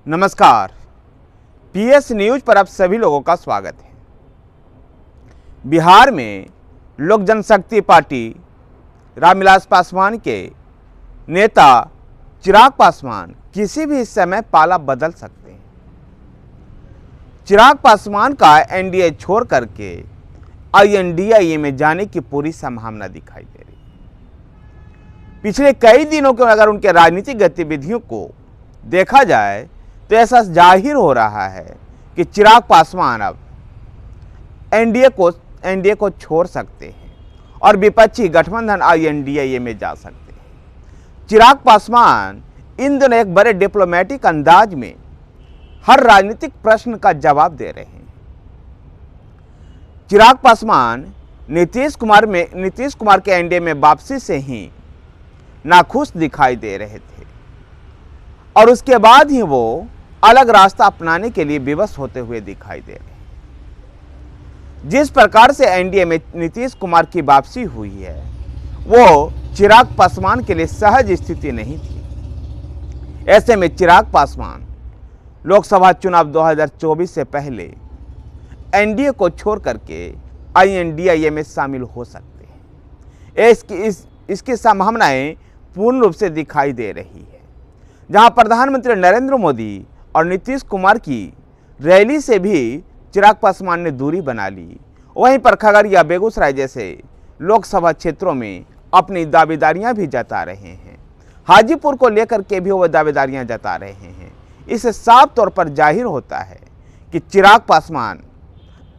नमस्कार, PS news पर आप सभी लोगों का स्वागत है। बिहार में लोक जनशक्ति पार्टी रामविलास पासवान के नेता चिराग पासवान किसी भी समय पाला बदल सकते हैं। चिराग पासवान का एनडीए छोड़ करके आईएनडीए में जाने की पूरी संभावना दिखाई दे रही है। पिछले कई दिनों के अगर उनके राजनीतिक गतिविधियों को देखा जाए तो ऐसा जाहिर हो रहा है कि चिराग पासवान अब एनडीए को छोड़ सकते हैं और विपक्षी गठबंधन आईएनडीए में जा सकते हैं। चिराग पासवान इन दिनों एक बड़े डिप्लोमेटिक अंदाज में हर राजनीतिक प्रश्न का जवाब दे रहे हैं। चिराग पासवान नीतीश कुमार के एनडीए में वापसी से ही नाखुश दिखाई दे रहे थे और उसके बाद ही वो अलग रास्ता अपनाने के लिए विवश होते हुए दिखाई दे रहे हैं। जिस प्रकार से एनडीए में नीतीश कुमार की वापसी हुई है वो चिराग पासवान के लिए सहज स्थिति नहीं थी। ऐसे में चिराग पासवान लोकसभा चुनाव 2024 से पहले एनडीए को छोड़ करके आईएनडीए में शामिल हो सकते हैं। इसकी संभावनाएं पूर्ण रूप से दिखाई दे रही है। जहां प्रधानमंत्री नरेंद्र मोदी और नीतीश कुमार की रैली से भी चिराग पासवान ने दूरी बना ली, वहीं पर खगड़िया, बेगूसराय जैसे लोकसभा क्षेत्रों में अपनी दावेदारियां भी जता रहे हैं। हाजीपुर को लेकर के भी वो दावेदारियां जता रहे हैं। इससे साफ तौर पर जाहिर होता है कि चिराग पासवान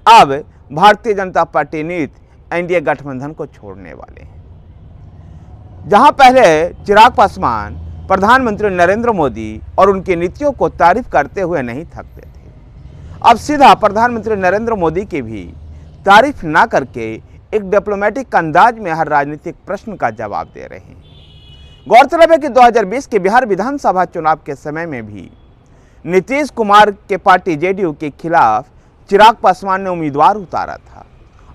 अब भारतीय जनता पार्टी नीत एनडीए गठबंधन को छोड़ने वाले हैं। जहां पहले चिराग पासवान प्रधानमंत्री नरेंद्र मोदी और उनकी नीतियों को तारीफ करते हुए नहीं थकते थे, अब सीधा प्रधानमंत्री नरेंद्र मोदी की भी तारीफ ना करके एक डिप्लोमेटिक अंदाज में हर राजनीतिक प्रश्न का जवाब दे रहे हैं। गौरतलब है कि 2020 के बिहार विधानसभा चुनाव के समय में भी नीतीश कुमार के पार्टी जेडीयू के खिलाफ चिराग पासवान ने उम्मीदवार उतारा था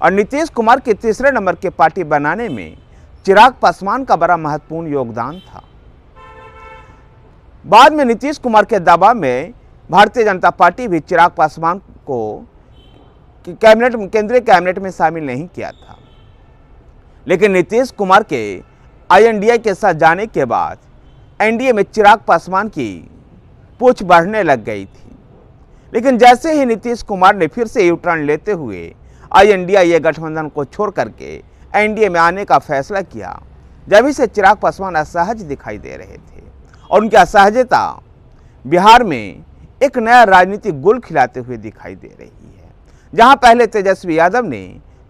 और नीतीश कुमार के तीसरे नंबर के पार्टी बनाने में चिराग पासवान का बड़ा महत्वपूर्ण योगदान था। बाद में नीतीश कुमार के दबाव में भारतीय जनता पार्टी भी चिराग पासवान को केंद्रीय कैबिनेट में शामिल नहीं किया था, लेकिन नीतीश कुमार के आईएनडीए के साथ जाने के बाद एनडीए में चिराग पासवान की पूछ बढ़ने लग गई थी। लेकिन जैसे ही नीतीश कुमार ने फिर से यू टर्न लेते हुए आईएनडीए गठबंधन को छोड़ करके एनडीए में आने का फैसला किया, जब से चिराग पासवान असहज दिखाई दे रहे थे और उनकी असहजता बिहार में एक नया राजनीतिक गुल खिलाते हुए दिखाई दे रही है। जहां पहले तेजस्वी यादव ने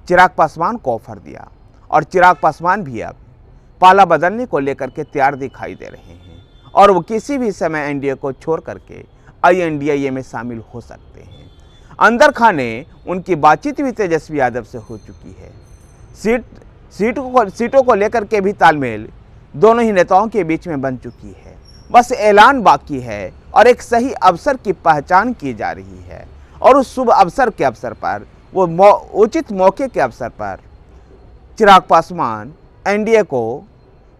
चिराग पासवान को ऑफर दिया और चिराग पासवान भी अब पाला बदलने को लेकर के तैयार दिखाई दे रहे हैं और वो किसी भी समय एनडीए को छोड़ करके आईएनडीए में शामिल हो सकते हैं। अंदर खाने उनकी बातचीत भी तेजस्वी यादव से हो चुकी है। सीटों को लेकर के भी तालमेल दोनों ही नेताओं के बीच में बन चुकी है। बस ऐलान बाकी है और एक सही अवसर की पहचान की जा रही है और उस शुभ अवसर के अवसर पर वो उचित मौके के अवसर पर चिराग पासवान एनडीए को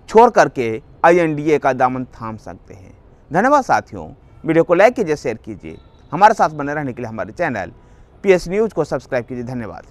छोड़ करके आईएनडीए का दामन थाम सकते हैं। धन्यवाद साथियों, वीडियो को लाइक कीजिए, शेयर कीजिए। हमारे साथ बने रहने के लिए हमारे चैनल पीएस न्यूज को सब्सक्राइब कीजिए। धन्यवाद।